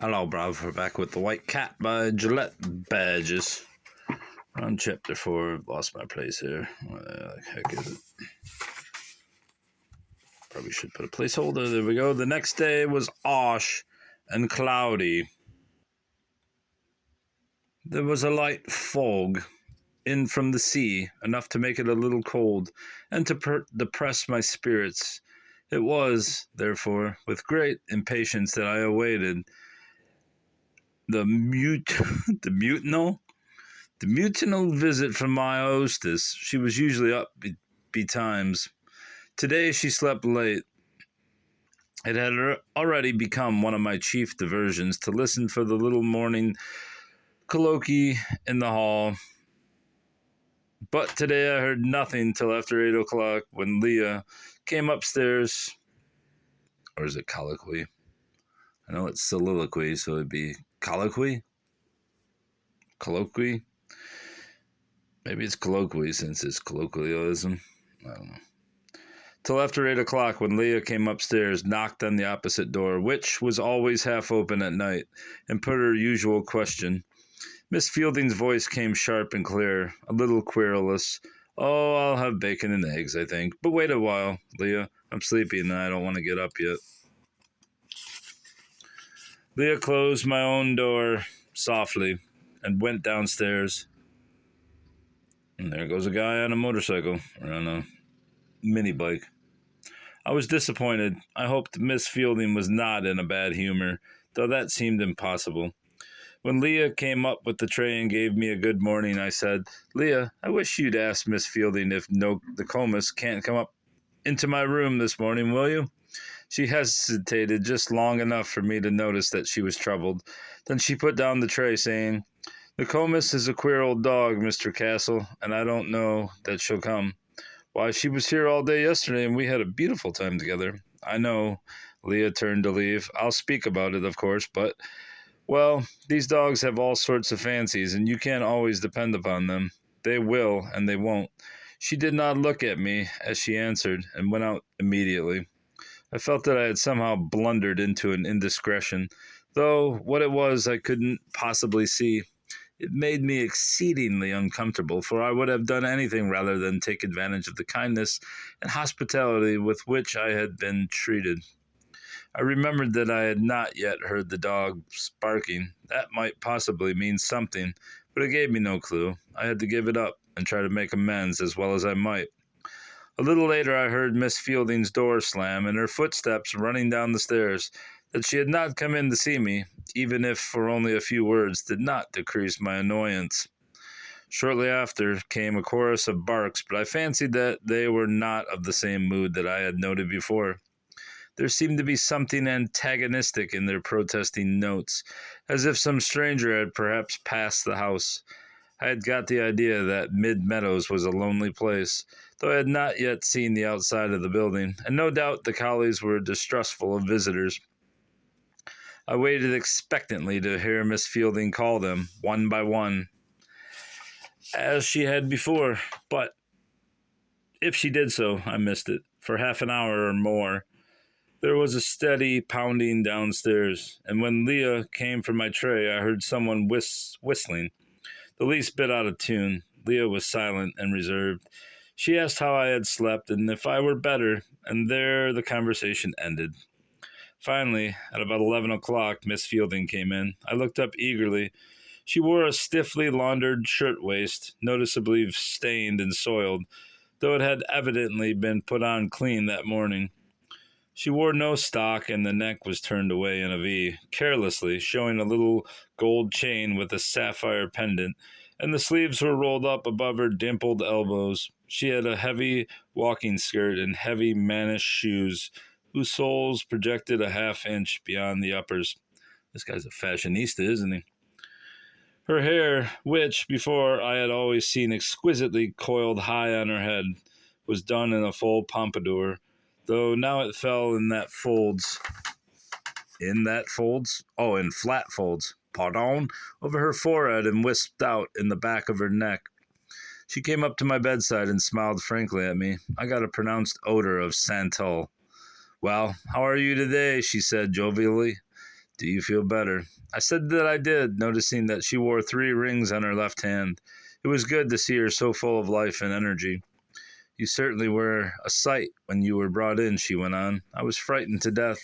Hello, bruv. We're back with The White Cat by Gelett Burgess. On chapter 4. Lost my place here. What the heck is it? Probably should put a placeholder. There we go. The next day was harsh and cloudy. There was a light fog in from the sea, enough to make it a little cold, and to depress my spirits. It was, therefore, with great impatience that I awaited the mutinal visit from my hostess. She was usually up betimes. Today she slept late. It had already become one of my chief diversions to listen for the little morning colloquy in the hall. But today I heard nothing till after 8 o'clock when Leah came upstairs. Or is it colloquy? I know it's soliloquy, so it'd be colloquy? Colloquy? Maybe it's colloquy since it's colloquialism. I don't know. Till after 8 o'clock when Leah came upstairs, knocked on the opposite door, which was always half open at night, and put her usual question. Miss Fielding's voice came sharp and clear, a little querulous. Oh, I'll have bacon and eggs, I think. But wait a while, Leah. I'm sleepy and I don't want to get up yet. Leah closed my own door softly and went downstairs. And there goes a guy on a motorcycle, or on a mini bike. I was disappointed. I hoped Miss Fielding was not in a bad humor, though that seemed impossible. When Leah came up with the tray and gave me a good morning, I said, Leah, I wish you'd ask Miss Fielding if the Comus can't come up into my room this morning, will you? She hesitated just long enough for me to notice that she was troubled. Then she put down the tray, saying, The Comus is a queer old dog, Mr. Castle, and I don't know that she'll come. Why, she was here all day yesterday, and we had a beautiful time together. I know. Leah turned to leave. I'll speak about it, of course, but, well, these dogs have all sorts of fancies, and you can't always depend upon them. They will, and they won't. She did not look at me as she answered, and went out immediately. I felt that I had somehow blundered into an indiscretion, though what it was I couldn't possibly see. It made me exceedingly uncomfortable, for I would have done anything rather than take advantage of the kindness and hospitality with which I had been treated. I remembered that I had not yet heard the dog barking. That might possibly mean something, but it gave me no clue. I had to give it up and try to make amends as well as I might. A little later I heard Miss Fielding's door slam and her footsteps running down the stairs. That she had not come in to see me, even if for only a few words, did not decrease my annoyance. Shortly after came a chorus of barks, but I fancied that they were not of the same mood that I had noted before. There seemed to be something antagonistic in their protesting notes, as if some stranger had perhaps passed the house. I had got the idea that Mid Meadows was a lonely place, though I had not yet seen the outside of the building, and no doubt the collies were distrustful of visitors. I waited expectantly to hear Miss Fielding call them, one by one, as she had before, but if she did so, I missed it. For half an hour or more, there was a steady pounding downstairs, and when Leah came for my tray, I heard someone whistling, the least bit out of tune. Leah was silent and reserved. She asked how I had slept, and if I were better, and there the conversation ended. Finally, at about 11 o'clock, Miss Fielding came in. I looked up eagerly. She wore a stiffly laundered shirtwaist, noticeably stained and soiled, though it had evidently been put on clean that morning. She wore no stock, and the neck was turned away in a V, carelessly, showing a little gold chain with a sapphire pendant, and the sleeves were rolled up above her dimpled elbows. She had a heavy walking skirt and heavy mannish shoes, whose soles projected a half-inch beyond the uppers. This guy's a fashionista, isn't he? Her hair, which before I had always seen exquisitely coiled high on her head, was done in a full pompadour, though now it fell in flat folds, over her forehead and wisped out in the back of her neck. She came up to my bedside and smiled frankly at me. I got a pronounced odor of santal. Well, how are you today? She said jovially. Do you feel better? I said that I did, noticing that she wore 3 rings on her left hand. It was good to see her so full of life and energy. You certainly were a sight when you were brought in, she went on. I was frightened to death.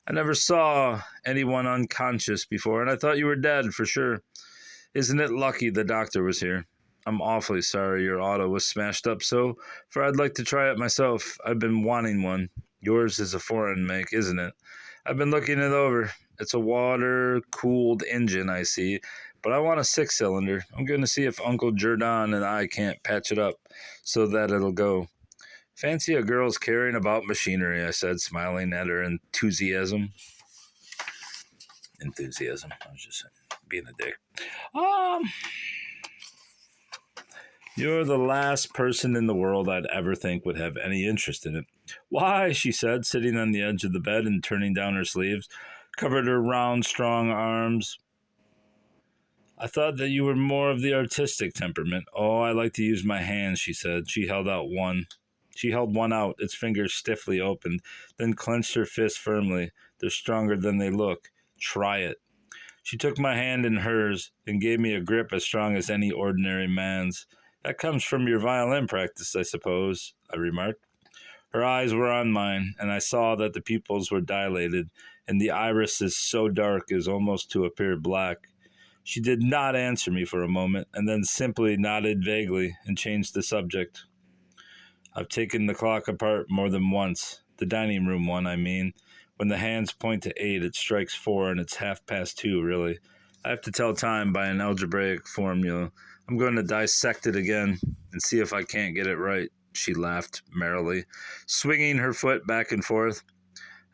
I never saw anyone unconscious before, and I thought you were dead for sure. Isn't it lucky the doctor was here? I'm awfully sorry your auto was smashed up so, for I'd like to try it myself. I've been wanting one. Yours is a foreign make, isn't it? I've been looking it over. It's a water-cooled engine, I see, but I want a 6-cylinder. I'm going to see if Uncle Jordan and I can't patch it up so that it'll go. Fancy a girl's caring about machinery, I said, smiling at her enthusiasm. I was just being a dick. You're the last person in the world I'd ever think would have any interest in it. Why, she said, sitting on the edge of the bed and turning down her sleeves, covered her round, strong arms. I thought that you were more of the artistic temperament. Oh, I like to use my hands, she said. She held one out, its fingers stiffly opened, then clenched her fist firmly. They're stronger than they look. Try it. She took my hand in hers and gave me a grip as strong as any ordinary man's. That comes from your violin practice, I suppose, I remarked. Her eyes were on mine, and I saw that the pupils were dilated, and the irises so dark as almost to appear black. She did not answer me for a moment, and then simply nodded vaguely and changed the subject. I've taken the clock apart more than once, the dining room one, I mean. When the hands point to 8, it strikes 4, and it's 2:30, really. I have to tell time by an algebraic formula. I'm going to dissect it again and see if I can't get it right. She laughed merrily, swinging her foot back and forth.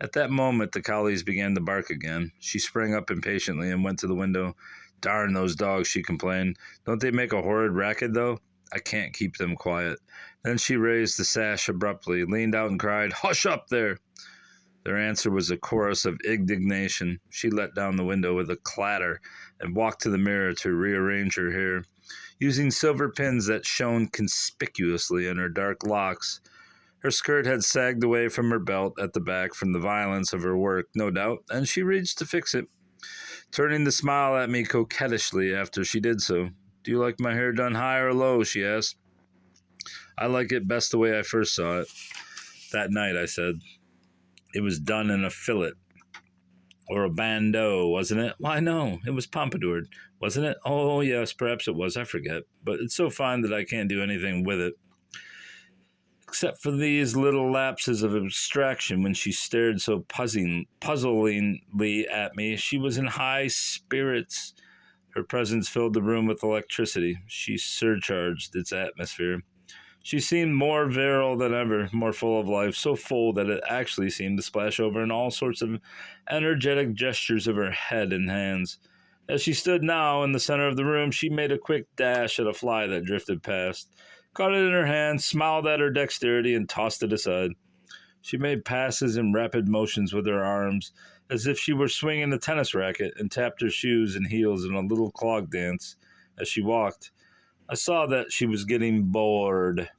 At that moment, the collies began to bark again. She sprang up impatiently and went to the window. Darn those dogs, she complained. Don't they make a horrid racket, though? I can't keep them quiet. Then she raised the sash abruptly, leaned out and cried, Hush up there! Their answer was a chorus of indignation. She let down the window with a clatter and walked to the mirror to rearrange her hair. Using silver pins that shone conspicuously in her dark locks, her skirt had sagged away from her belt at the back from the violence of her work, no doubt, and she reached to fix it, turning to smile at me coquettishly after she did so. Do you like my hair done high or low? She asked. I like it best the way I first saw it. That night, I said. It was done in a fillet. Or a bandeau, wasn't it? Why, no, it was pompadoured, wasn't it? Oh, yes, perhaps it was, I forget. But it's so fine that I can't do anything with it. Except for these little lapses of abstraction when she stared so puzzlingly at me. She was in high spirits. Her presence filled the room with electricity. She surcharged its atmosphere. She seemed more virile than ever, more full of life, so full that it actually seemed to splash over in all sorts of energetic gestures of her head and hands. As she stood now in the center of the room, she made a quick dash at a fly that drifted past, caught it in her hand, smiled at her dexterity, and tossed it aside. She made passes and rapid motions with her arms, as if she were swinging a tennis racket, and tapped her shoes and heels in a little clog dance as she walked. I saw that she was getting bored.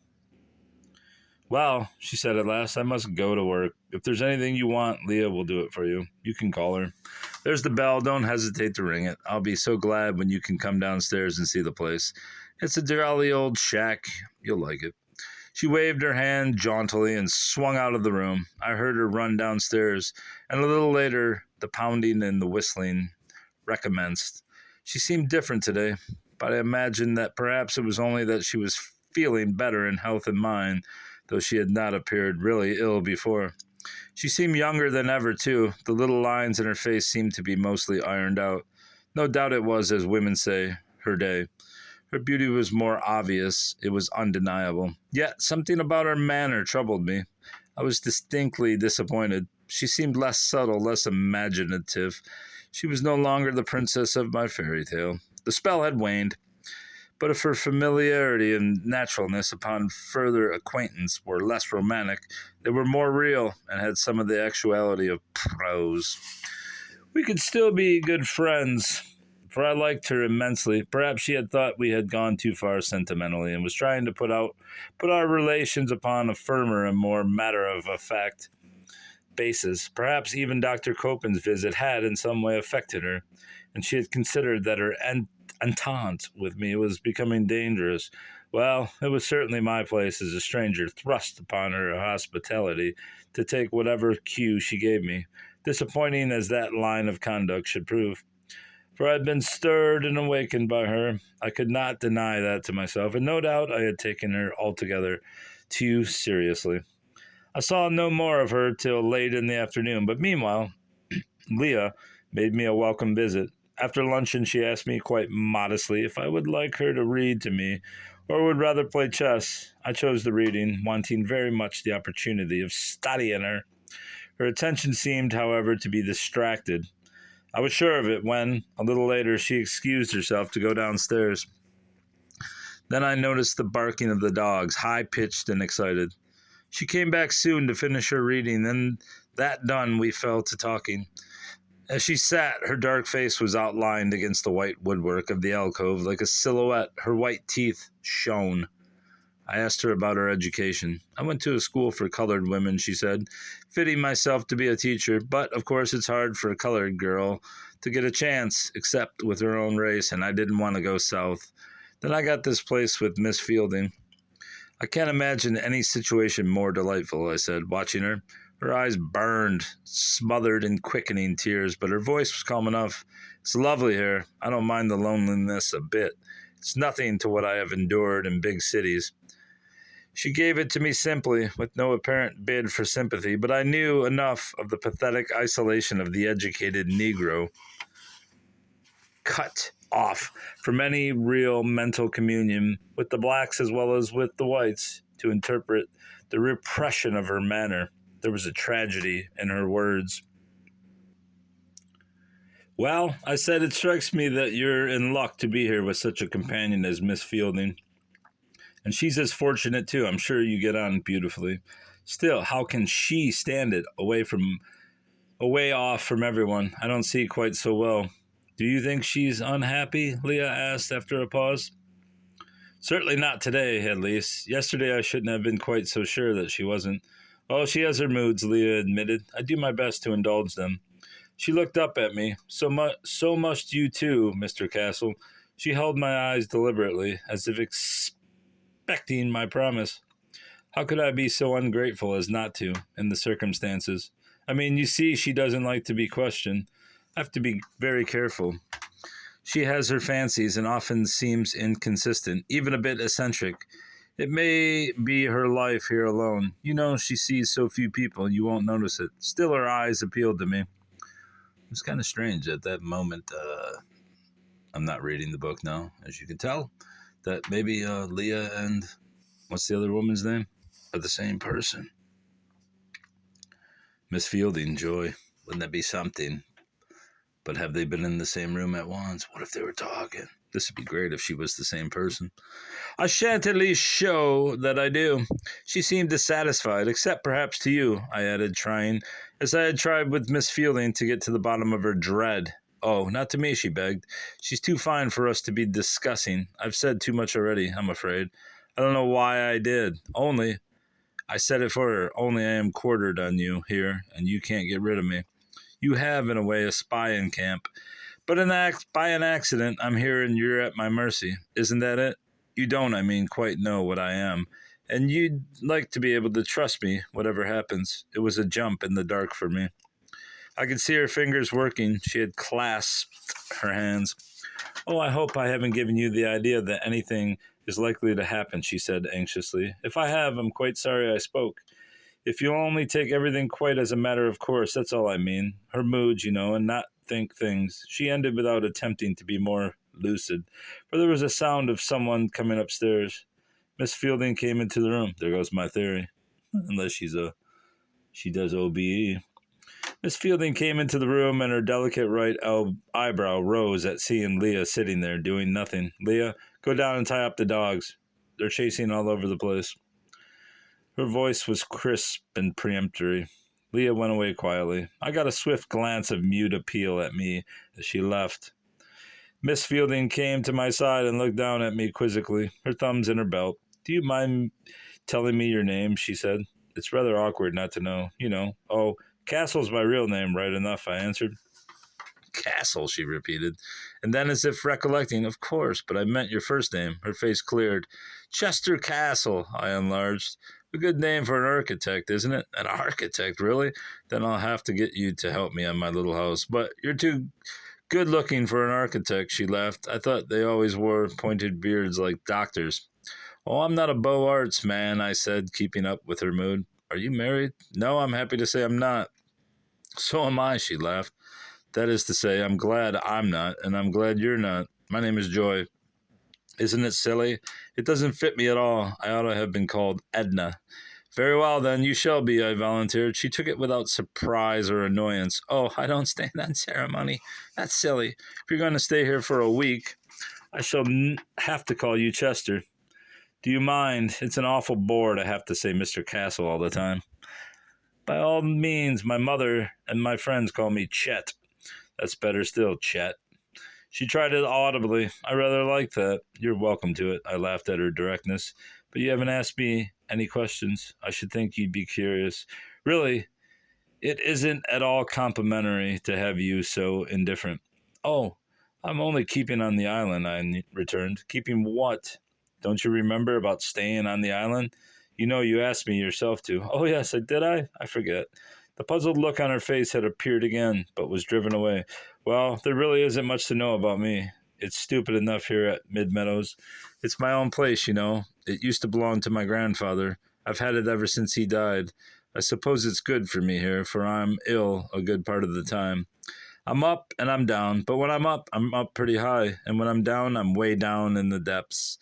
Well, she said at last, I must go to work. If there's anything you want, Leah will do it for you. You can call her. There's the bell. Don't hesitate to ring it. I'll be so glad when you can come downstairs and see the place. It's a jolly old shack. You'll like it. She waved her hand jauntily and swung out of the room. I heard her run downstairs, and a little later, the pounding and the whistling recommenced. She seemed different today, but I imagined that perhaps it was only that she was feeling better in health and mind, though she had not appeared really ill before. She seemed younger than ever, too. The little lines in her face seemed to be mostly ironed out. No doubt it was, as women say, her day. Her beauty was more obvious. It was undeniable. Yet something about her manner troubled me. I was distinctly disappointed. She seemed less subtle, less imaginative. She was no longer the princess of my fairy tale. The spell had waned, but if her familiarity and naturalness upon further acquaintance were less romantic, they were more real and had some of the actuality of prose. We could still be good friends, for I liked her immensely. Perhaps she had thought we had gone too far sentimentally and was trying to put our relations upon a firmer and more matter-of-fact basis. Perhaps even Dr. Copen's visit had in some way affected her, and she had considered that her entente with me was becoming dangerous. Well, it was certainly my place as a stranger thrust upon her hospitality to take whatever cue she gave me, disappointing as that line of conduct should prove. For I had been stirred and awakened by her. I could not deny that to myself, and no doubt I had taken her altogether too seriously. I saw no more of her till late in the afternoon, but meanwhile, Leah made me a welcome visit. After luncheon, she asked me quite modestly if I would like her to read to me, or would rather play chess. I chose the reading, wanting very much the opportunity of studying her. Her attention seemed, however, to be distracted. I was sure of it when, a little later, she excused herself to go downstairs. Then I noticed the barking of the dogs, high-pitched and excited. She came back soon to finish her reading, and that done, we fell to talking. As she sat, her dark face was outlined against the white woodwork of the alcove like a silhouette. Her white teeth shone. I asked her about her education. I went to a school for colored women, she said, fitting myself to be a teacher, but of course it's hard for a colored girl to get a chance, except with her own race, and I didn't want to go south. Then I got this place with Miss Fielding. I can't imagine any situation more delightful, I said, watching her. Her eyes burned, smothered in quickening tears, but her voice was calm enough. It's lovely here. I don't mind the loneliness a bit. It's nothing to what I have endured in big cities. She gave it to me simply, with no apparent bid for sympathy, but I knew enough of the pathetic isolation of the educated Negro, cut off from any real mental communion with the blacks as well as with the whites, to interpret the repression of her manner. There was a tragedy in her words. Well, I said, it strikes me that you're in luck to be here with such a companion as Miss Fielding. And she's as fortunate, too. I'm sure you get on beautifully. Still, how can she stand it away off from everyone? I don't see quite so well. Do you think she's unhappy? Leah asked after a pause. Certainly not today, at least. Yesterday I shouldn't have been quite so sure that she wasn't. Oh, she has her moods, Leah admitted. I do my best to indulge them. She looked up at me. So must you too, Mr. Castle. She held my eyes deliberately, as if expecting my promise. How could I be so ungrateful as not to, in the circumstances? I mean, you see, she doesn't like to be questioned. I have to be very careful. She has her fancies and often seems inconsistent, even a bit eccentric. It may be her life here alone. You know, she sees so few people, you won't notice it. Still, her eyes appealed to me. It was kind of strange at that moment. I'm not reading the book now, as you can tell, that maybe Leah and what's the other woman's name are the same person. Miss Fielding, Joy. Wouldn't that be something? But have they been in the same room at once? What if they were talking? This would be great if she was the same person. I shan't at least show that I do. She seemed dissatisfied, except perhaps to you, I added, trying, as I had tried with Miss Fielding, to get to the bottom of her dread. Oh, not to me, she begged. She's too fine for us to be discussing. I've said too much already, I'm afraid. I don't know why I did. Only, I said it for her, only I am quartered on you here, and you can't get rid of me. You have, in a way, a spy in camp. But by an accident, I'm here and you're at my mercy. Isn't that it? You don't, I mean, quite know what I am. And you'd like to be able to trust me, whatever happens. It was a jump in the dark for me. I could see her fingers working. She had clasped her hands. Oh, I hope I haven't given you the idea that anything is likely to happen, she said anxiously. If I have, I'm quite sorry I spoke. If you'll only take everything quite as a matter of course, that's all I mean. Her moods, you know, and not think things. She ended without attempting to be more lucid, for there was a sound of someone coming upstairs. Miss Fielding came into the room. There goes my theory. Unless she does OBE. Miss Fielding came into the room, and her delicate right eyebrow rose at seeing Leah sitting there doing nothing. Leah, go down and tie up the dogs. They're chasing all over the place. Her voice was crisp and peremptory. Leah went away quietly. I got a swift glance of mute appeal at me as she left. Miss Fielding came to my side and looked down at me quizzically, her thumbs in her belt. Do you mind telling me your name? She said. It's rather awkward not to know. You know. Oh, Castle's my real name, right enough, I answered. Castle, she repeated, and then, as if recollecting, of course, but I meant your first name. Her face cleared. Chester Castle, I enlarged. A good name for an architect, isn't it? An architect, really? Then I'll have to get you to help me on my little house. But you're too good looking for an architect, she laughed. I thought they always wore pointed beards like doctors. Oh, I'm not a beaux arts man, I said, keeping up with her mood. Are you married? No, I'm happy to say I'm not. So am I, she laughed. That is to say, I'm glad I'm not, and I'm glad you're not. My name is Joy. Isn't it silly? It doesn't fit me at all. I ought to have been called Edna. Very well, then, you shall be, I volunteered. She took it without surprise or annoyance. Oh, I don't stand on ceremony. That's silly. If you're going to stay here for a week, I shall have to call you Chester. Do you mind? It's an awful bore to have to say Mr. Castle all the time. By all means, my mother and my friends call me Chet. That's better still, Chet. She tried it audibly. I rather like that. You're welcome to it. I laughed at her directness. But you haven't asked me any questions. I should think you'd be curious. Really, it isn't at all complimentary to have you so indifferent. Oh, I'm only keeping on the island, I returned. Keeping what? Don't you remember about staying on the island? You know you asked me yourself to. Oh, yes, did I? I forget. The puzzled look on her face had appeared again, but was driven away. Well, there really isn't much to know about me. It's stupid enough here at Mid Meadows. It's my own place, you know. It used to belong to my grandfather. I've had it ever since he died. I suppose it's good for me here, for I'm ill a good part of the time. I'm up and I'm down, but when I'm up pretty high, and when I'm down, I'm way down in the depths.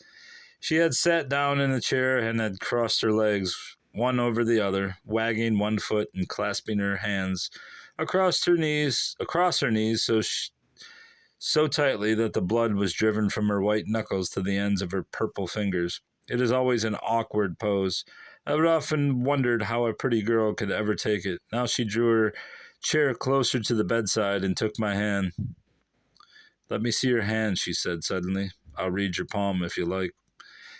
She had sat down in a chair and had crossed her legs, one over the other, wagging one foot and clasping her hands across her knees, so tightly that the blood was driven from her white knuckles to the ends of her purple fingers. It is always an awkward pose. I would often wondered how a pretty girl could ever take it. Now she drew her chair closer to the bedside and took my hand. Let me see your hand, she said suddenly. I'll read your palm if you like.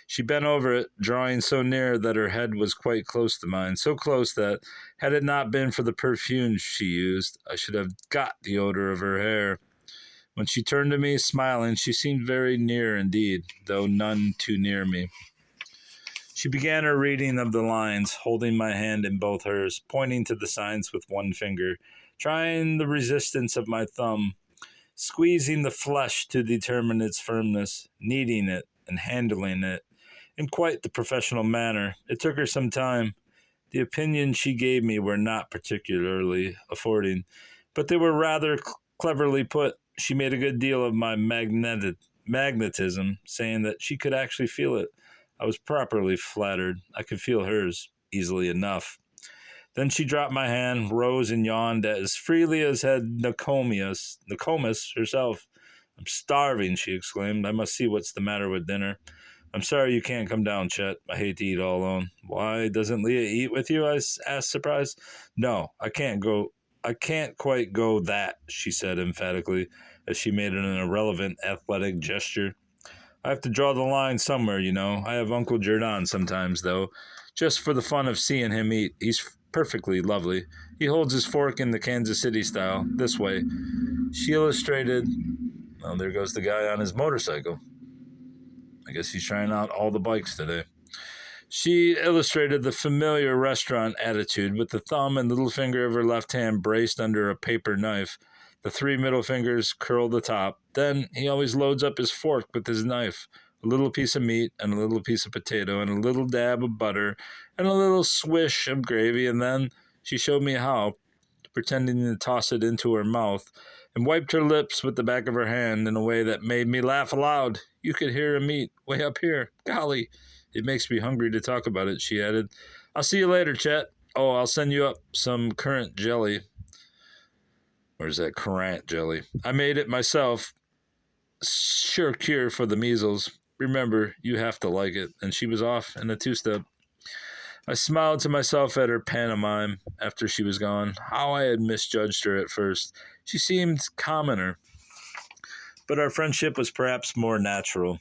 She bent over it, drawing so near that her head was quite close to mine, so close that, had it not been for the perfume she used, I should have got the odor of her hair. When she turned to me, smiling, she seemed very near indeed, though none too near me. She began her reading of the lines, holding my hand in both hers, pointing to the signs with one finger, trying the resistance of my thumb, squeezing the flesh to determine its firmness, kneading it, and handling it in quite the professional manner. It took her some time. The opinions she gave me were not particularly affording, but they were rather cleverly put. She made a good deal of my magnetism, saying that she could actually feel it. I was properly flattered. I could feel hers easily enough. Then she dropped my hand, rose, and yawned as freely as had Nokomis herself. I'm starving, she exclaimed. I must see what's the matter with dinner. I'm sorry you can't come down, Chet. I hate to eat all alone. Why, doesn't Leah eat with you? I asked, surprised. No, I can't quite go that, she said emphatically, as she made an irrelevant athletic gesture. I have to draw the line somewhere, you know. I have Uncle Jordan sometimes, though, just for the fun of seeing him eat. He's perfectly lovely. He holds his fork in the Kansas City style, this way. She illustrated... Well, there goes the guy on his motorcycle. I guess he's trying out all the bikes today. She illustrated the familiar restaurant attitude with the thumb and little finger of her left hand braced under a paper knife. The three middle fingers curled atop. Then he always loads up his fork with his knife. A little piece of meat and a little piece of potato and a little dab of butter and a little swish of gravy, and then she showed me how, pretending to toss it into her mouth, and wiped her lips with the back of her hand in a way that made me laugh aloud. You could hear him eat, way up here. Golly, it makes me hungry to talk about it, she added. I'll see you later, Chet. Oh, I'll send you up some currant jelly. Or is that currant jelly? I made it myself. Sure cure for the measles. Remember, you have to like it. And she was off in a two-step. I smiled to myself at her pantomime after she was gone. How I had misjudged her at first. She seemed commoner, but our friendship was perhaps more natural.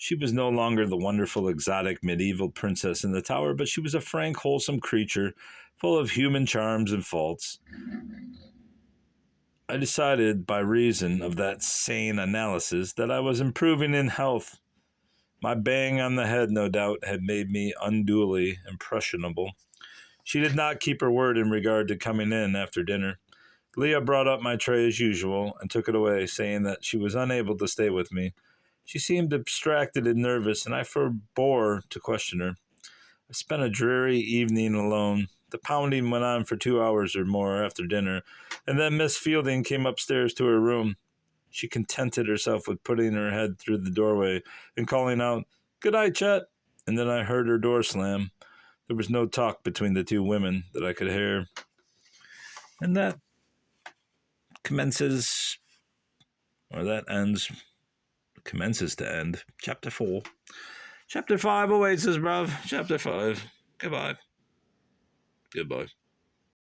She was no longer the wonderful, exotic, medieval princess in the tower, but she was a frank, wholesome creature, full of human charms and faults. I decided, by reason of that sane analysis, that I was improving in health. My bang on the head, no doubt, had made me unduly impressionable. She did not keep her word in regard to coming in after dinner. Leah brought up my tray as usual and took it away, saying that she was unable to stay with me. She seemed abstracted and nervous, and I forbore to question her. I spent a dreary evening alone. The pounding went on for 2 hours or more after dinner, and then Miss Fielding came upstairs to her room. She contented herself with putting her head through the doorway and calling out, "Good night, Chet," and then I heard her door slam. There was no talk between the two women that I could hear. And that commences to end. Chapter 4. Chapter 5 awaits us, bruv. Chapter 5. Goodbye.